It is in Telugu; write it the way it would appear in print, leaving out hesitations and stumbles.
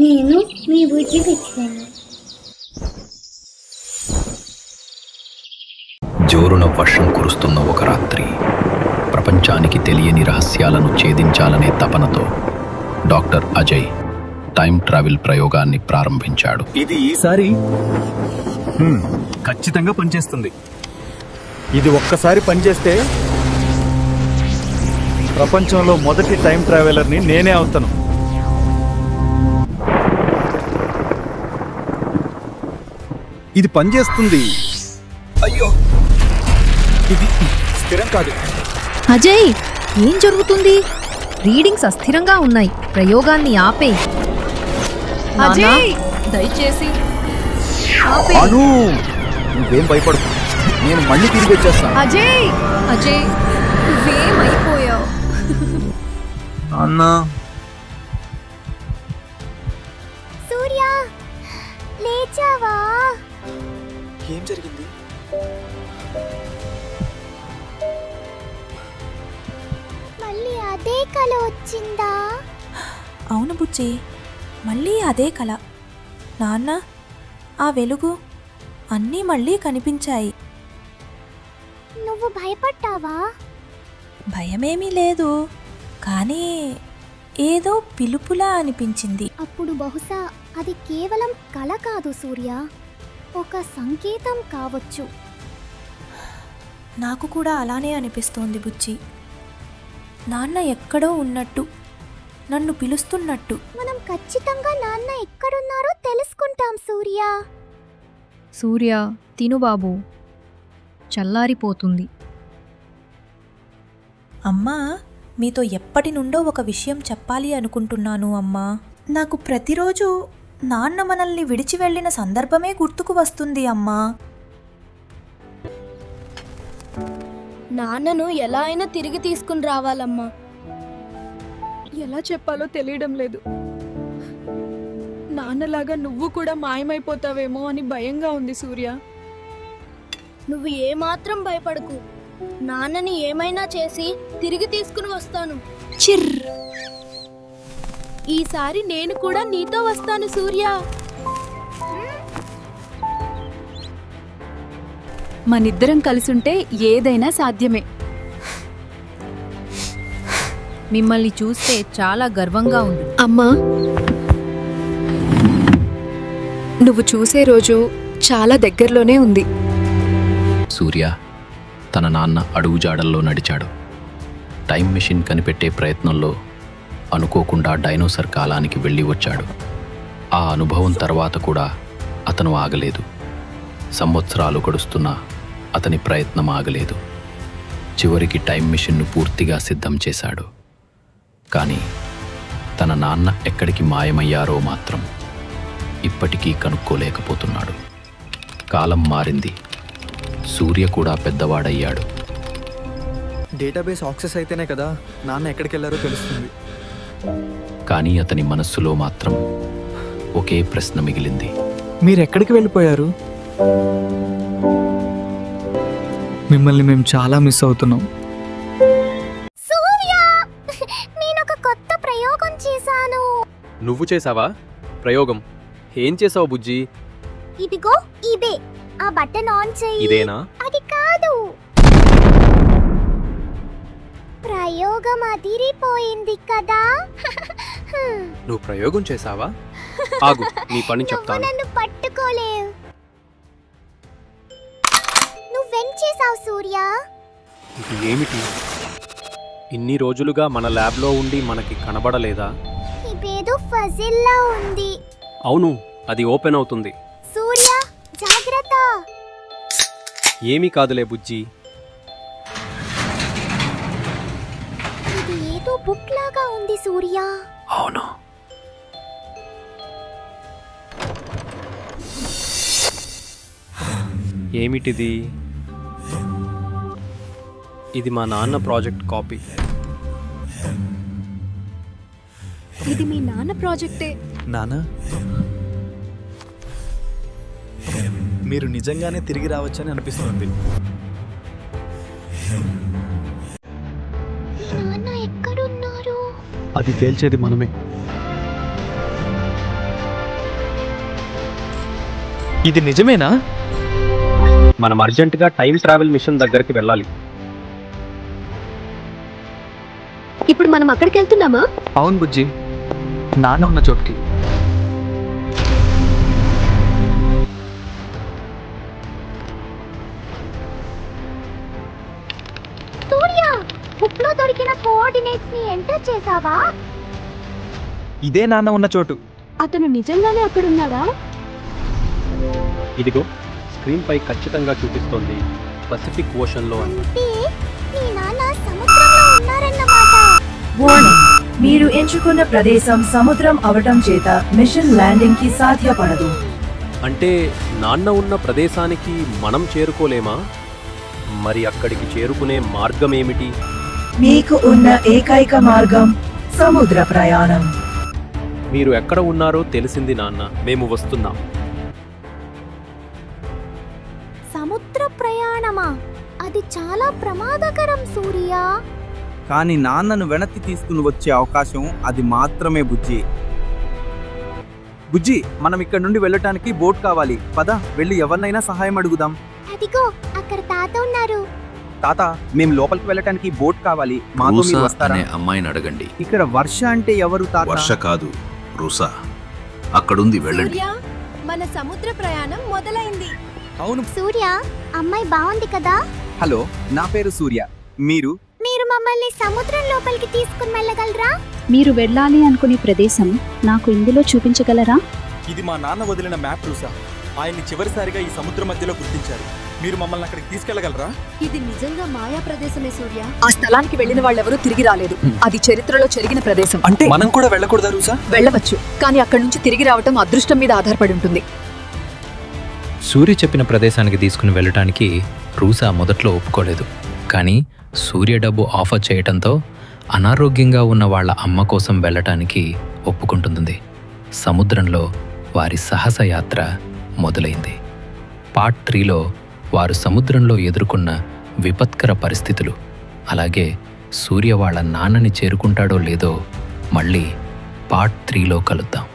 నేను మీ బుజ్జి పిచ్చాను. జోరున వర్షం కురుస్తున్న ఒక రాత్రి ప్రపంచానికి తెలియని రహస్యాలను ఛేదించాలనే తపనతో డాక్టర్ అజయ్ టైం ట్రావెల్ ప్రయోగాన్ని ప్రారంభించాడు. ఇది ఈసారి ఖచ్చితంగా పనిచేస్తుంది. ఇది ఒక్కసారి పనిచేస్తే ప్రపంచంలో మొదటి టైం ట్రావెలర్ని నేనే అవుతాను. ఇది పనిచేస్తుంది. అయ్యో, ఇది స్థిరం కాదు. అజయ్, ఏం జరుగుతుంది? రీడింగ్స్ అస్థిరంగా ఉన్నాయి. ప్రయోగాన్ని ఆపే. అజయ్, దయచేసి ఆపే. అను, నువ్వేం భయపడకు, నేను మళ్ళీ తిరిగి వచ్చేస్తాను. అజయ్, అజయ్, నువ్వేమైపోయావు? అన్నా, సూర్య, లేచావా? ఏం జరిగింది? మళ్ళీ అదే కల వచ్చిందా? అవును బుజ్జి, మళ్ళీ అదే కల. నాన్న, ఆ వెలుగు అన్నీ మళ్ళీ కనిపించాయి. నువ్వు భయపడ్డావా? భయమేమీ లేదు, కానీ ఏదో పిలుపులా అనిపించింది. అప్పుడు బహుశా అది కేవలం కల కాదు సూర్య, ఒక సంకేతం కావచ్చు. నాకు కూడా అలానే అనిపిస్తోంది బుజ్జి. నాన్న ఎక్కడో ఉన్నట్టు, నన్ను పిలుస్తున్నట్టు. మనం ఖచ్చితంగా నాన్న ఎక్కడున్నారో తెలుసుకుంటాం సూర్య. సూర్య, తిను బాబు, చల్లారిపోతుంది. అమ్మా, మీతో ఎప్పటి నుండో ఒక విషయం చెప్పాలి అనుకుంటున్నాను అమ్మా. నాకు ప్రతిరోజు నాన్న మనల్ని విడిచి వెళ్ళిన సందర్భమే గుర్తుకు వస్తుంది అమ్మా. నాన్నను ఎలా అయినా తిరిగి తీసుకుని రావాలమ్మా. ఎలా చెప్పాలో తెలియడం లేదు. నాన్నలాగా నువ్వు కూడా మాయమైపోతావేమో అని భయంగా ఉంది సూర్య. నువ్వు ఏమాత్రం భయపడకు, నాన్నని ఏమైనా చేసి తిరిగి తీసుకుని వస్తాను. చిర్, ఈసారి నేను కూడా నీతో వస్తాను సూర్య. మనిద్దరం కలిసుంటే ఏదైనా సాధ్యమే. మిమ్మల్ని చూస్తే చాలా గర్వంగా ఉంది. అమ్మా, నువ్వు చూసే రోజు చాలా దగ్గరలోనే ఉంది. సూర్య తన నాన్న అడుగుజాడల్లో నడిచాడు. టైం మెషిన్ కనిపెట్టే ప్రయత్నంలో అనుకోకుండా డైనోసార్ కాలానికి వెళ్ళి వచ్చాడు. ఆ అనుభవం తర్వాత కూడా అతను ఆగలేదు. సంవత్సరాలు గడుస్తున్నా అతని ప్రయత్నం ఆగలేదు. చివరికి టైం మెషిన్ను పూర్తిగా సిద్ధం చేశాడు. కానీ తన నాన్న ఎక్కడికి మాయమయ్యారో మాత్రం ఇప్పటికీ కనుక్కోలేకపోతున్నాడు. కాలం మారింది. సూర్య కూడా పెద్దవాడయ్యాడు. డేటాబేస్ యాక్సెస్ అయితేనే కదా నాన్న ఎక్కడికి వెళ్ళారో తెలుస్తుంది. కానీ అతని మనస్సులో మాత్రం ఒకే ప్రశ్న మిగిలింది. మీరెక్కడికి వెళ్ళిపోయారు? మిమ్మల్ని మేము చాలా మిస్ అవుతున్నాం. సూర్య, నేను ఒక కొత్త ప్రయోగం చేశాను. నువ్వు చేసావా ప్రయోగం? ఏం చేసావు బుజ్జి? ఇదిగో ఇదే. ఆ బటన్ ఆన్ చెయ్యి. ఇదేనా? అది కాదు. ప్రయోగం అదిరిపోయింది కదా. నువ్వు ప్రయోగం చేసావా? ఆగు, నీ పని చెప్తాను. నన్ను పట్టుకోలేవు. నువ్వేం చేసావు సూర్య? ఇది ఏమిటి? ఇన్ని రోజులుగా మన ల్యాబ్లో ఉండి మనకి కనబడలేదా? ఇదేదో ఫజిల్లా ఉంది. అవును, అది ఓపెన్ అవుతుంది. సూర్య, జాగ్రత్త. ఏమీ కాదులే బుజ్జి. ఇది ఏదో బుక్ లాగా ఉంది సూర్య. అవును, ఏమిటిది? ఇది మా నాన్న ప్రాజెక్ట్ కాపీ. ఇది మీ నాన్న ప్రాజెక్టే. నాన్న, మీరు నిజంగానే తిరిగి రావచ్చని అనిపిస్తుంది. నాన్న ఎక్కడున్నారు? అది తేల్చేది మనమే. ఇది నిజమేనా? మనం అర్జెంటుగా టైం ట్రావెల్ మిషన్ దగ్గరికి వెళ్ళాలి. ఇప్పుడు మనం అక్కడికి వెళ్తున్నామా? అవును బుజ్జి, నాన్న ఉన్న చోటుకి. సూర్య, బుక్లో దొరికిన కోఆర్డినేట్స్ ని ఎంటర్ చేసావా? ఇదే నాన్న ఉన్న చోటు. అతను నిజంగానే అక్కడ ఉన్నాడా? ఇదిగో స్క్రీన్ పై ఖచ్చితంగా చూపిస్తోంది పసిఫిక్ ఓషన్ లో అని. అంటే నీ నాన్న సముద్రంలో ఉన్నారన్నమాట. వార్నింగ్, మీరు ఎంచుకున్న ప్రదేశం సముద్రం అవటం చేత మిషన్ ల్యాండింగ్ కి సాధ్యపడదు. అంటే నాన్న ఉన్న ప్రదేశానికి మనం చేరుకోలేమా? మరి అక్కడికి చేరుకునే మార్గం ఏమిటి? మీకు ఉన్న ఏకైక మార్గం సముద్ర ప్రయాణం. మీరు ఎక్కడ ఉన్నారో తెలిసింది నాన్న, మేము వస్తున్నాం. సముద్ర ప్రయాణమా? అది చాలా ప్రమాదకరం సూర్య. కానీ నాన్నను వెనక్కి తీసుకుని వచ్చే అవకాశం అది మాత్రమే బుజ్జి. బుజ్జి, మనం ఇక్కడ నుండి వెళ్ళటానికి బోట్ కావాలి. పద, వెళ్ళి ఎవరినైనా సహాయం అడుగుదాం. అదిగో అక్కడ తాత ఉన్నారు. తాత, మేము లోపలికి వెళ్ళటానికి బోట్ కావాలి. మాతో రూసా మీరు వస్తారా? అనే అమ్మాయిని అడగండి. ఇక్కడ వర్ష అంటే ఎవరు తాత? వర్ష కాదు, రూసా. అక్కడుంది, వెళ్ళండి. మన సముద్ర ప్రయాణం మొదలైంది. అవును సూర్య, అమ్మాయి బాగుంది కదా? హలో, నా పేరు సూర్య. మీరు మమ్మల్ని సముద్రం లోపలికి తీసుకుని వెళ్ళగలరా? మీరు వెళ్ళాలి అనుకునే ప్రదేశం నాకు ఇందులో చూపించగలరా? ఇది మా నాన్న వదిలిన మ్యాప్ రూసా. ఆయన్ని చివరిసారిగా ఈ సముద్ర మధ్యలో గుర్తించారు. మీరు మమ్మల్ని అక్కడికి తీసుకెళ్లగలరా? ఇది నిజంగా మాయా ప్రదేశమే సూర్య. ఆ స్థలానికి వెళ్ళిన వాళ్ళెవరూ తిరిగి రాలేదు. అది చరిత్రలో జరిగిన ప్రదేశం. అంటే మనం కూడా వెళ్ళకూడదా రూసా? వెళ్ళవచ్చు, కానీ అక్కడి నుంచి తిరిగి రావటం అదృష్టం మీద ఆధారపడి ఉంటుంది. సూర్య చెప్పిన ప్రదేశానికి తీసుకుని వెళ్ళటానికి రూసా మొదట్లో ఒప్పుకోలేదు. కానీ సూర్య డబ్బు ఆఫర్ చేయటంతో అనారోగ్యంగా ఉన్న వాళ్ళ అమ్మ కోసం వెళ్ళటానికి ఒప్పుకుంటుంది. సముద్రంలో వారి సాహస యాత్ర మొదలైంది. పార్ట్ 3లో వారు సముద్రంలో ఎదుర్కొన్న విపత్కర పరిస్థితులు, అలాగే సూర్య వాళ్ళ నాన్నని చేరుకుంటాడో లేదో మళ్ళీ పార్ట్ 3లో కలుద్దాం.